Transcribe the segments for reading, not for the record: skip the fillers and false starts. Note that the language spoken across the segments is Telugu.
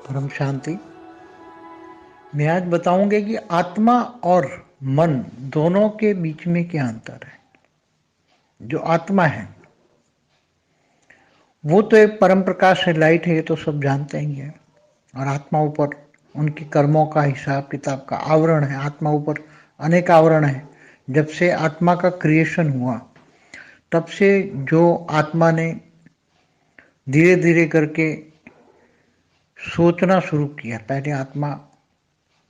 परम शांति। मैं आज बताऊंगा कि आत्मा और मन दोनों के बीच में क्या अंतर है। जो आत्मा है वो तो एक परम प्रकाश है, लाइट है, ये तो सब जानते ही है। और आत्मा ऊपर उनके कर्मों का हिसाब किताब का आवरण है। आत्मा ऊपर अनेक आवरण है। जब से आत्मा का क्रिएशन हुआ तब से जो आत्मा ने धीरे धीरे करके सोचना शुरू किया। पहले आत्मा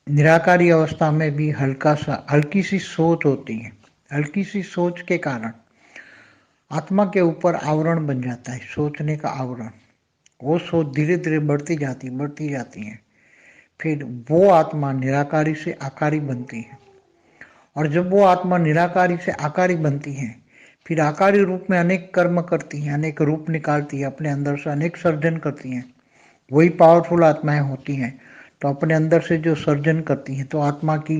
निराकारी अवस्था में भी हल्की सी सोच होती है। हल्की सी सोच के कारण आत्मा के ऊपर आवरण बन जाता है, सोचने का आवरण। वो सोच धीरे धीरे बढ़ती जाती है। फिर वो आत्मा निराकारी से आकारी बनती है। और जब वो आत्मा निराकारी से आकारी बनती है फिर आकारी रूप में अनेक कर्म करती है, अनेक रूप निकालती है, अपने अंदर से अनेक सर्जन करती हैं। वही पावरफुल आत्माएं होती हैं। तो अपने अंदर से जो सर्जन करती हैं तो आत्मा की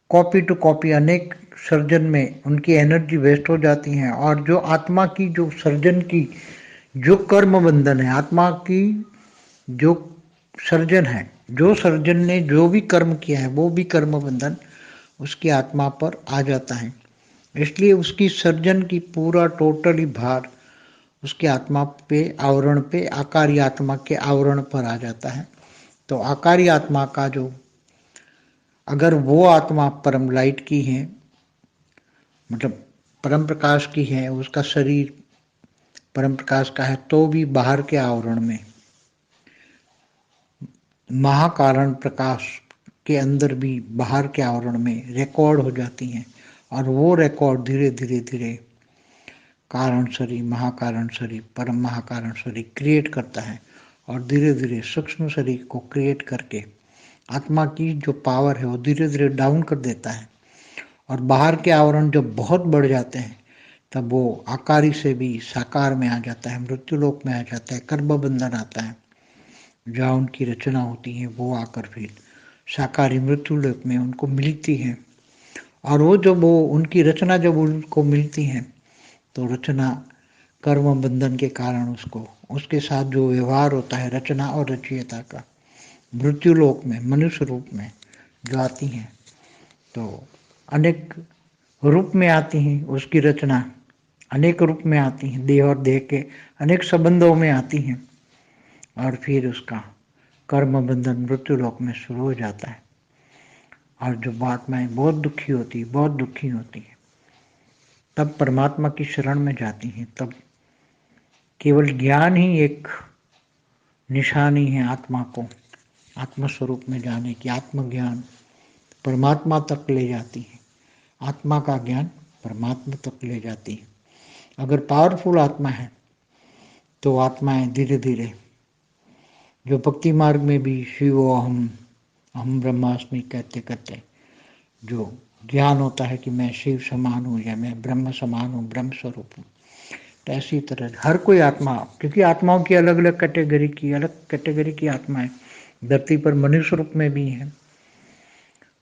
कॉपी टू कॉपी अनेक सर्जन में उनकी एनर्जी वेस्ट हो जाती है। और जो आत्मा की जो सर्जन की जो कर्म बंधन है, आत्मा की जो सर्जन है, जो सर्जन ने जो भी कर्म किया है वो भी कर्म बंधन उसकी आत्मा पर आ जाता है। इसलिए उसकी सर्जन की पूरा टोटली भार उसकी आत्मा पे, आवरण पे, आकारी आत्मा के आवरण पर आ जाता है। तो आकारी आत्मा का जो, अगर वो आत्मा परम लाइट की है, मतलब परम प्रकाश की है, उसका शरीर परम प्रकाश का है, तो भी बाहर के आवरण में महाकारण प्रकाश के अंदर भी बाहर के आवरण में रिकॉर्ड हो जाती हैं। और वो रिकॉर्ड धीरे धीरे धीरे कारण शरीर, महाकारण शरीर, परम महाकारण शरीर क्रिएट करता है। और धीरे धीरे सूक्ष्म शरीर को क्रिएट करके आत्मा की जो पावर है वो धीरे धीरे डाउन कर देता है। और बाहर के आवरण जब बहुत बढ़ जाते हैं तब वो आकारी से भी साकार में आ जाता है, मृत्यु लोक में आ जाता है, कर्म बंधन आता है। जहाँ उनकी रचना होती है वो आकर फिर साकारी मृत्यु लोक में उनको मिलती है। और वो जब वो उनकी रचना जब उनको मिलती है तो रचना कर्म बंधन के कारण उसको, उसके साथ जो व्यवहार होता है रचना और रचयिता का, मृत्यु लोक में मनुष्य रूप में जो आती हैं तो अनेक रूप में आती हैं। उसकी रचना अनेक रूप में आती हैं, देह और देह के अनेक संबंधों में आती हैं। और फिर उसका कर्म बंधन मृत्यु लोक में शुरू हो जाता है। और जो आत्माएं बहुत दुखी होती, बहुत दुखी होती है, तब परमात्मा की शरण में जाती हैं। तब केवल ज्ञान ही एक निशानी है आत्मा को आत्म स्वरूप में जाने की। आत्मज्ञान परमात्मा तक ले जाती है। आत्मा का ज्ञान परमात्मा तक ले जाती है। अगर पावरफुल आत्मा है तो आत्माएं धीरे धीरे, जो भक्ति मार्ग में भी शिव अहम ब्रह्मास्मि कहते कहते जो ज्ञान होता है कि मैं शिव समान हूँ या मैं ब्रह्म समान हूँ, ब्रह्म स्वरूप हूँ, तो ऐसी तरह हर कोई आत्मा, क्योंकि आत्माओं की अलग अलग कैटेगरी की आत्माएं धरती पर मनुष्य रूप में भी हैं।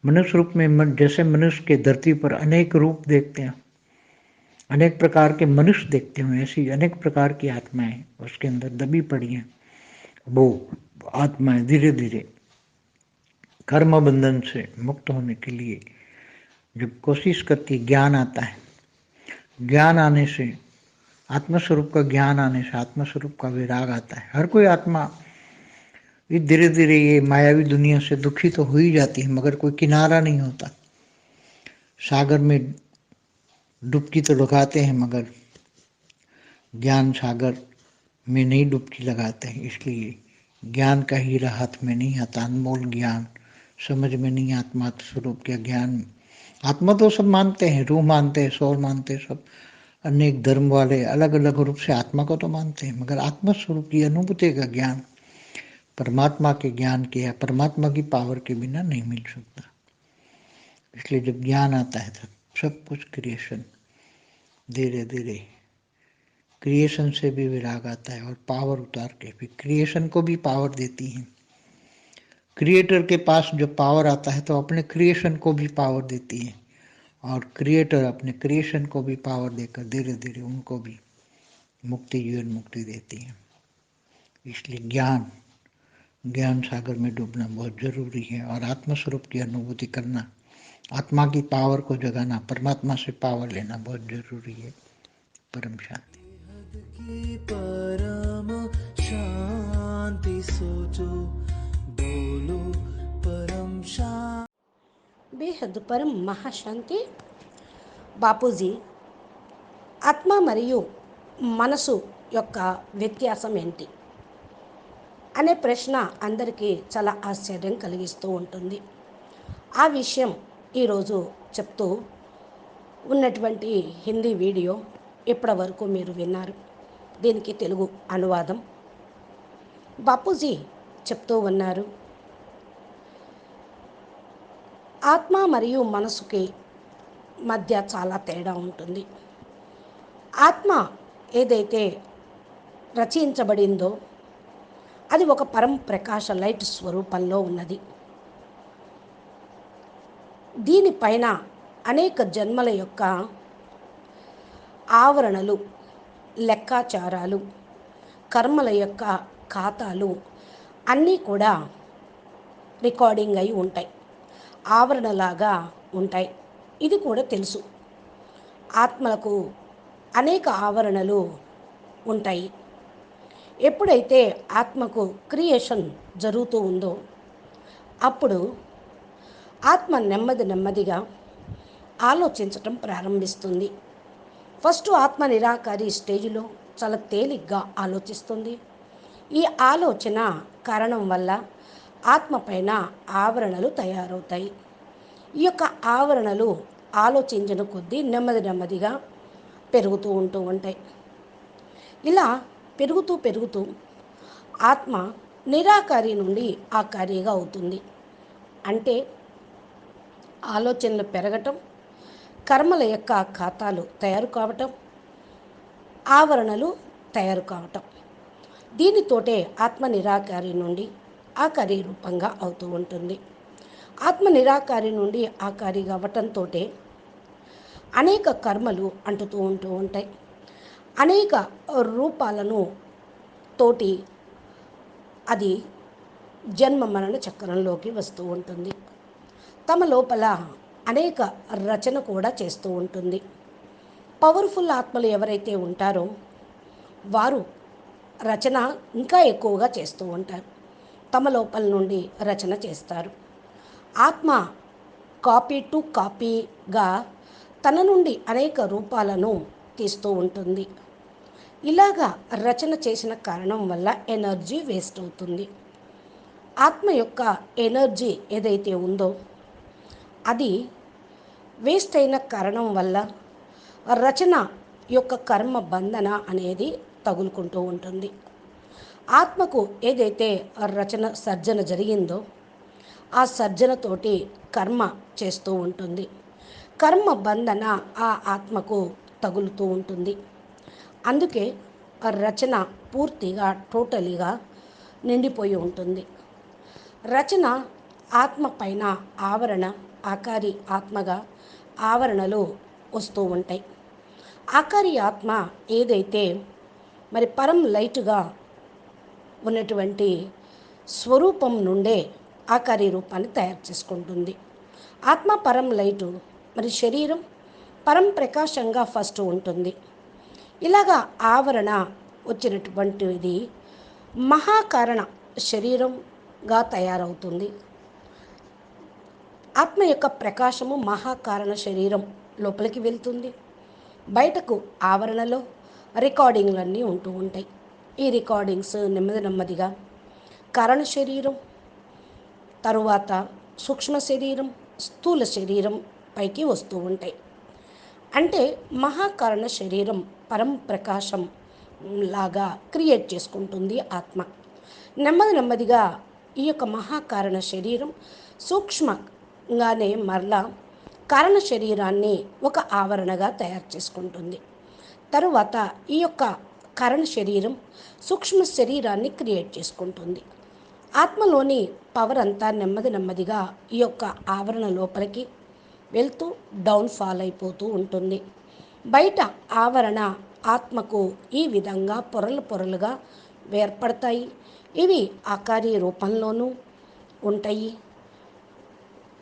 मनुष्य रूप में जैसे मनुष्य के धरती पर अनेक रूप देखते हैं, अनेक प्रकार के मनुष्य देखते हैं, ऐसी अनेक प्रकार की आत्माएं उसके अंदर दबी पड़ी हैं। वो आत्माएं धीरे धीरे कर्म बंधन से मुक्त होने के लिए जब कोशिश करती, ज्ञान आता है, ज्ञान आने से, आत्मस्वरूप का ज्ञान आने से आत्मस्वरूप का विराग आता है। हर कोई आत्मा ये धीरे धीरे ये मायावी दुनिया से दुखी तो हो ही जाती है, मगर कोई किनारा नहीं होता। सागर में डुबकी तो लगाते हैं मगर ज्ञान सागर में नहीं डुबकी लगाते हैं। इसलिए ज्ञान का हीरा हाथ में नहीं आता, अनमोल ज्ञान समझ में नहीं, आत्मा स्वरूप के ज्ञान। आत्मा तो सब मानते हैं, रूह मानते हैं, सोल मानते हैं, सब अनेक धर्म वाले अलग अलग रूप से आत्मा को तो मानते हैं, मगर आत्मा स्वरूप की अनुभूति का ज्ञान, परमात्मा के ज्ञान के या परमात्मा की पावर के बिना नहीं मिल सकता। इसलिए जब ज्ञान आता है तब सब कुछ क्रिएशन धीरे धीरे, क्रिएशन से भी विराग आता है और पावर उतार के फिर क्रिएशन को भी पावर देती है। क्रिएटर के पास जब पावर आता है तो अपने क्रिएशन को भी पावर देती है। और क्रिएटर अपने क्रिएशन को भी पावर देकर धीरे धीरे उनको भी मुक्ति, जीवन मुक्ति देती है। इसलिए ज्ञान ज्ञान सागर में डूबना बहुत जरूरी है और आत्मस्वरूप की अनुभूति करना, आत्मा की पावर को जगाना, परमात्मा से पावर लेना बहुत जरूरी है। परम शांति। की परम शांति सोचो, बोलो परम शांति। బేహద్ పరం మహాశాంతి. బాపూజీ ఆత్మ మరియు మనసు యొక్క వ్యత్యాసం ఏంటి అనే ప్రశ్న అందరికీ చాలా ఆశ్చర్యం కలిగిస్తూ ఉంటుంది. ఆ విషయం ఈరోజు చెప్తూ ఉన్నటువంటి హిందీ వీడియో ఇప్పటి వరకు మీరు విన్నారు. దీనికి తెలుగు అనువాదం బాపూజీ చెప్తూ ఉన్నారు, ఆత్మ మరియు మనసుకి మధ్య చాలా తేడా ఉంటుంది. ఆత్మ ఏదైతే రచించబడిందో అది ఒక పరం ప్రకాశ లైట్ స్వరూపంలో ఉన్నది. దీనిపైన అనేక జన్మల యొక్క ఆవరణలు, లెక్కాచారాలు, కర్మల యొక్క ఖాతాలు అన్నీ కూడా రికార్డింగ్ అయి ఉంటాయి, ఆవరణలాగా ఉంటాయి. ఇది కూడా తెలుసు, ఆత్మలకు అనేక ఆవరణలు ఉంటాయి. ఎప్పుడైతే ఆత్మకు క్రియేషన్ జరుగుతూ ఉందో అప్పుడు ఆత్మ నెమ్మదిగా ఆలోచించటం ప్రారంభిస్తుంది. ఫస్ట్ ఆత్మ నిరాకారి స్టేజ్లో చాలా తేలిగ్గా ఆలోచిస్తుంది. ఈ ఆలోచన కారణం వల్ల ఆత్మ పైన ఆవరణలు తయారవుతాయి. ఈ యొక్క ఆవరణలు ఆలోచించిన కొద్దీ నెమ్మదిగా పెరుగుతూ ఉంటాయి. ఇలా పెరుగుతూ ఆత్మ నిరాకారి నుండి ఆకారిగా అవుతుంది. అంటే ఆలోచనలు పెరగటం, కర్మల యొక్క ఖాతాలు తయారు కావటం, ఆవరణలు తయారు కావటం. దీనితోటే ఆత్మ నిరాకారి నుండి ఆకారి రూపంగా అవుతూ ఉంటుంది. ఆత్మ నిరాకారి నుండి ఆకారి అవ్వటంతో అనేక కర్మలు అంటుతూ ఉంటాయి. అనేక రూపాలను తోటి అది జన్మ మరణ చక్రంలోకి వస్తూ ఉంటుంది. తమ లోపల అనేక రచన కూడా చేస్తూ ఉంటుంది. పవర్ఫుల్ ఆత్మలు ఎవరైతే ఉంటారో వారు రచన ఇంకా ఎక్కువగా చేస్తూ ఉంటారు. తమ లోపల నుండి రచన చేస్తారు. ఆత్మ కాపీ టు కాపీగా తన నుండి అనేక రూపాలను తీస్తూ ఉంటుంది. ఇలాగా రచన చేసిన కారణం వల్ల ఎనర్జీ వేస్ట్ అవుతుంది. ఆత్మ యొక్క ఎనర్జీ ఏదైతే ఉందో అది వేస్ట్ అయిన కారణం వల్ల రచన యొక్క కర్మ బంధన అనేది తగులుకుంటూ ఉంటుంది. ఆత్మకు ఏదైతే సర్జన జరిగిందో ఆ సర్జనతోటి కర్మ చేస్తూ ఉంటుంది. కర్మ బంధన ఆ ఆత్మకు తగులుతూ ఉంటుంది. అందుకే రచన పూర్తిగా టోటలీగా నిండిపోయి ఉంటుంది. రచన ఆత్మ పైన ఆవరణ, ఆకారి ఆత్మగా ఆవరణలు వస్తూ ఉంటాయి. ఆకారి ఆత్మ ఏదైతే మరి పరం లైట్గా ఉన్నటువంటి స్వరూపం నుండే ఆకారి రూపాన్ని తయారు చేసుకుంటుంది. ఆత్మ పరం లైటు, మరి శరీరం పరం ప్రకాశంగా ఫస్ట్ ఉంటుంది. ఇలాగా ఆవరణ వచ్చినటువంటిది మహాకారణ శరీరంగా తయారవుతుంది. ఆత్మ యొక్క ప్రకాశము మహాకారణ శరీరం లోపలికి వెళ్తుంది. బయటకు ఆవరణలో రికార్డింగ్లన్నీ ఉంటూ ఉంటాయి. ఈ రికార్డింగ్స్ నెమ్మదిగా కారణ శరీరం, తరువాత సూక్ష్మ శరీరం, స్థూల శరీరం పైకి వస్తూ ఉంటాయి. అంటే మహాకారణ శరీరం పరం ప్రకాశం లాగా క్రియేట్ చేసుకుంటుంది ఆత్మ. నెమ్మదిగా ఈ యొక్క మహాకారణ శరీరం సూక్ష్మంగానే మరలా కారణ శరీరాన్ని ఒక ఆవరణగా తయారు చేసుకుంటుంది. తరువాత ఈ యొక్క కారణ శరీరం సూక్ష్మ శరీరాన్ని క్రియేట్ చేసుకుంటుంది. ఆత్మలోని పవర్ అంతా నెమ్మదిగా ఈ యొక్క ఆవరణ లోపలికి వెళ్తూ డౌన్ ఫాల్ అయిపోతూ ఉంటుంది. బయట ఆవరణ ఆత్మకు ఈ విధంగా పొరలుగా ఏర్పడతాయి. ఇవి ఆకారి రూపంలోనూ ఉంటాయి.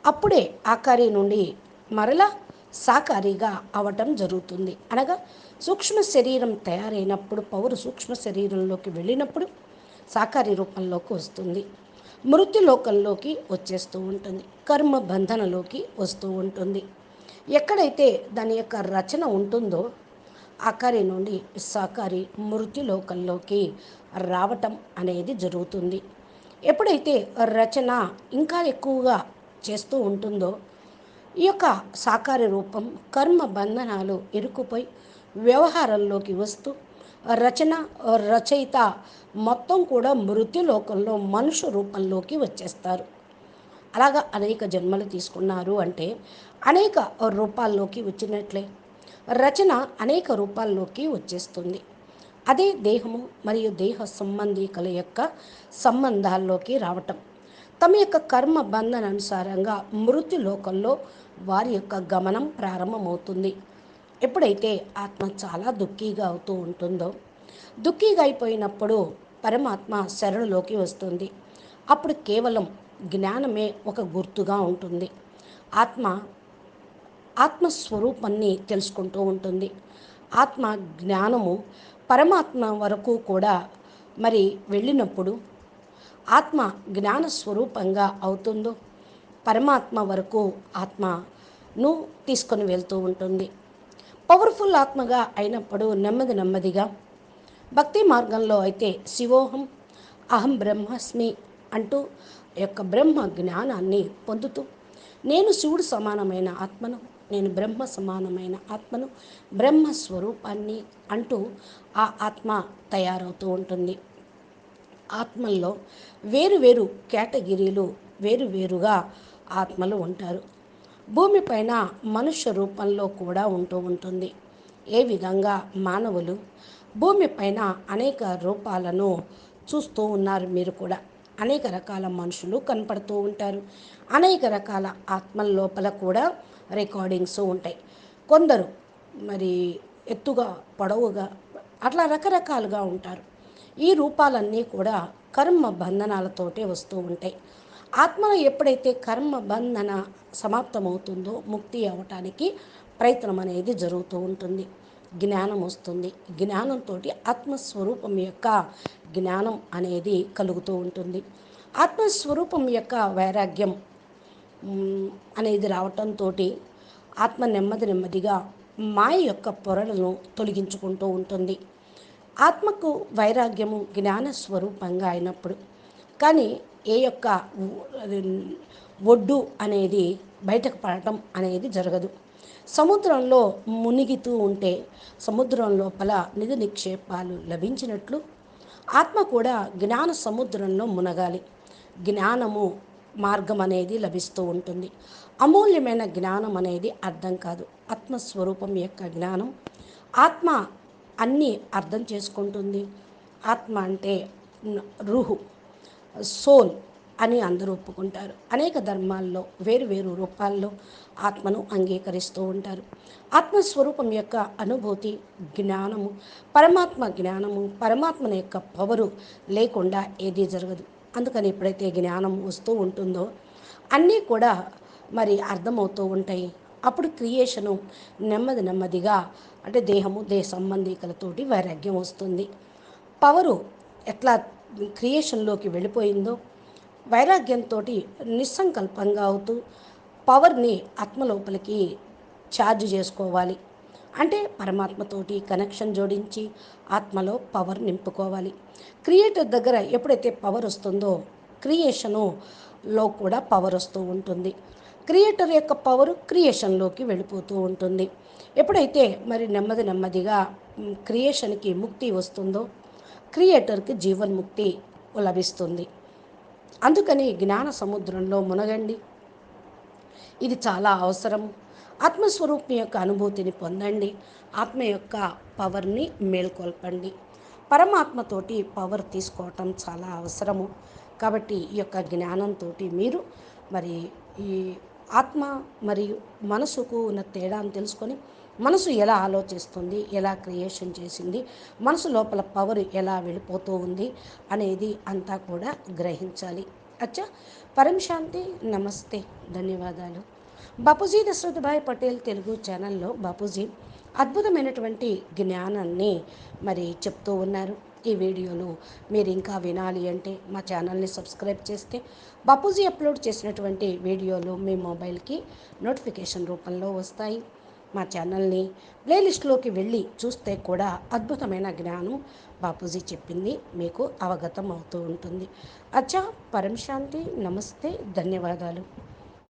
అప్పుడే ఆకారి నుండి మరలా సాకారిగా అవటం జరుగుతుంది. అనగా సూక్ష్మ శరీరం తయారైనప్పుడు పౌరు సూక్ష్మ శరీరంలోకి వెళ్ళినప్పుడు సాకారి రూపంలోకి వస్తుంది. మృత్యులోకంలోకి వచ్చేస్తూ ఉంటుంది. కర్మ బంధనలోకి వస్తూ ఉంటుంది. ఎక్కడైతే దాని యొక్క రచన ఉంటుందో ఆకారి నుండి సాకారి మృత్యులోకంలోకి రావటం అనేది జరుగుతుంది. ఎప్పుడైతే రచన ఇంకా ఎక్కువగా చేస్తూ ఉంటుందో ఈ యొక్క సాకార రూపం కర్మ బంధనాలు ఇరుక్కుపోయి వ్యవహారంలోకి వస్తూ రచన రచయిత మొత్తం కూడా మృత్యులోకంలో మనుష్య రూపంలోకి వచ్చేస్తారు. అలాగా అనేక జన్మలు తీసుకున్నారు అంటే అనేక రూపాల్లోకి వచ్చినట్లే రచన అనేక రూపాల్లోకి వచ్చేస్తుంది. అదే దేహము మరియు దేహ సంబంధికుల యొక్క సంబంధాల్లోకి రావటం. తమ యొక్క కర్మ బంధన అనుసారంగా మృత్యులోకంలో వారి యొక్క గమనం ప్రారంభమవుతుంది. ఎప్పుడైతే ఆత్మ చాలా దుఃఖీగా అవుతూ ఉంటుందో దుఃఖీగా అయిపోయినప్పుడు పరమాత్మ శరణులోకి వస్తుంది. అప్పుడు కేవలం జ్ఞానమే ఒక గుర్తుగా ఉంటుంది. ఆత్మస్వరూపాన్ని తెలుసుకుంటూ ఉంటుంది. ఆత్మ జ్ఞానము పరమాత్మ వరకు కూడా మరి వెళ్ళినప్పుడు ఆత్మ జ్ఞాన స్వరూపంగా అవుతుందో పరమాత్మ వరకు ఆత్మను తీసుకొని వెళ్తూ ఉంటుంది. పవర్ఫుల్ ఆత్మగా అయినప్పుడు నెమ్మదిగా భక్తి మార్గంలో అయితే శివోహం అహం బ్రహ్మస్మి అంటూ యొక్క బ్రహ్మ జ్ఞానాన్ని పొందుతూ నేను శివుడు సమానమైన ఆత్మను, నేను బ్రహ్మ సమానమైన ఆత్మను, బ్రహ్మస్వరూపాన్ని అంటూ ఆ ఆత్మ తయారవుతూ ఉంటుంది. ఆత్మల్లో వేరు కేటగిరీలు వేరుగా ఆత్మలు ఉంటారు. భూమిపైన మనుష్య రూపంలో కూడా ఉంటూ ఉంటుంది. ఏ విధంగా మానవులు భూమిపైన అనేక రూపాలను చూస్తూ ఉన్నారు. మీరు కూడా అనేక రకాల మనుషులు కనపడుతూ ఉంటారు. అనేక రకాల ఆత్మల లోపల కూడా రికార్డింగ్స్ ఉంటాయి. కొందరు మరి ఎత్తుగా పొడవుగా అట్లా రకరకాలుగా ఉంటారు. ఈ రూపాలన్నీ కూడా కర్మ బంధనాలతోటే వస్తూ ఉంటాయి. ఆత్మలో ఎప్పుడైతే కర్మ బంధన సమాప్తమవుతుందో ముక్తి అవ్వటానికి ప్రయత్నం అనేది జరుగుతూ ఉంటుంది. జ్ఞానం వస్తుంది. జ్ఞానంతో ఆత్మస్వరూపం యొక్క జ్ఞానం అనేది కలుగుతూ ఉంటుంది. ఆత్మస్వరూపం యొక్క వైరాగ్యం అనేది రావటంతో ఆత్మ నెమ్మదిగా మాయ యొక్క పొరలను తొలగించుకుంటూ ఉంటుంది. ఆత్మకు వైరాగ్యము జ్ఞాన స్వరూపంగా అయినప్పుడు కానీ ఏ యొక్క ఒడ్డు అనేది బయటకు పడటం అనేది జరగదు. సముద్రంలో మునిగితూ ఉంటే సముద్రం లోపల నిధి నిక్షేపాలు లభించినట్లు ఆత్మ కూడా జ్ఞాన సముద్రంలో మునగాలి. జ్ఞానము మార్గం అనేది లభిస్తూ ఉంటుంది. అమూల్యమైన జ్ఞానం అనేది అర్థం కాదు. ఆత్మస్వరూపం యొక్క జ్ఞానం ఆత్మ అన్నీ అర్థం చేసుకుంటుంది. ఆత్మ అంటే రూహు, సోల్ అని అందరూ ఒప్పుకుంటారు. అనేక ధర్మాల్లో వేరు రూపాల్లో ఆత్మను అంగీకరిస్తూ ఉంటారు. ఆత్మస్వరూపం యొక్క అనుభూతి జ్ఞానము, పరమాత్మని యొక్క పవరు లేకుండా ఏదీ జరగదు. అందుకని ఎప్పుడైతే జ్ఞానం వస్తూ ఉంటుందో అన్నీ కూడా మరి అర్థమవుతూ ఉంటాయి. అప్పుడు క్రియేషను నెమ్మదిగా అంటే దేహ సంబంధికులతోటి వైరాగ్యం వస్తుంది. పవరు ఎట్లా క్రియేషన్లోకి వెళ్ళిపోయిందో వైరాగ్యంతో నిస్సంకల్పంగా అవుతూ పవర్ని ఆత్మ లోపలికి ఛార్జ్ చేసుకోవాలి. అంటే పరమాత్మతోటి కనెక్షన్ జోడించి ఆత్మలో పవర్ నింపుకోవాలి. క్రియేటర్ దగ్గర ఎప్పుడైతే పవర్ వస్తుందో క్రియేషనులో కూడా పవర్ వస్తూ ఉంటుంది. క్రియేటర్ యొక్క పవరు క్రియేషన్లోకి వెళ్ళిపోతూ ఉంటుంది. ఎప్పుడైతే మరి నెమ్మదిగా క్రియేషన్కి ముక్తి వస్తుందో క్రియేటర్కి జీవన్ముక్తి లభిస్తుంది. అందుకని జ్ఞాన సముద్రంలో మునగండి. ఇది చాలా అవసరం. ఆత్మస్వరూపం యొక్క అనుభూతిని పొందండి. ఆత్మ యొక్క పవర్ని మేల్కొల్పండి. పరమాత్మతోటి పవర్ తీసుకోవటం చాలా అవసరము. కాబట్టి ఈ యొక్క జ్ఞానంతో మీరు మరి ఈ ఆత్మ మరియు మనసుకు ఉన్న తేడాను తెలుసుకొని మనసు ఎలా ఆలోచిస్తుంది, ఎలా క్రియేషన్ చేసింది, మనసు లోపల పవర్ ఎలా వెళ్ళిపోతూ ఉంది అనేది అంతా కూడా గ్రహించాలి. అచ్చా, పరం శాంతి. నమస్తే, ధన్యవాదాలు. బాపూజీ దశరథభాయ్ పటేల్ తెలుగు ఛానల్లో బాపూజీ అద్భుతమైనటువంటి జ్ఞానాన్ని మరి చెప్తూ ఉన్నారు. ఈ వీడియోలు మీరు ఇంకా వినాలి అంటే మా ఛానల్ని సబ్స్క్రైబ్ చేస్తే బాపూజీ అప్లోడ్ చేసినటువంటి వీడియోలు మీ మొబైల్కి నోటిఫికేషన్ రూపంలో వస్తాయి. మా ఛానల్ని ప్లేలిస్ట్లోకి వెళ్ళి చూస్తే కూడా అద్భుతమైన జ్ఞానం బాపూజీ చెప్పింది మీకు అవగతం అవుతూ ఉంటుంది. అచ్చా, పరం శాంతి. నమస్తే, ధన్యవాదాలు.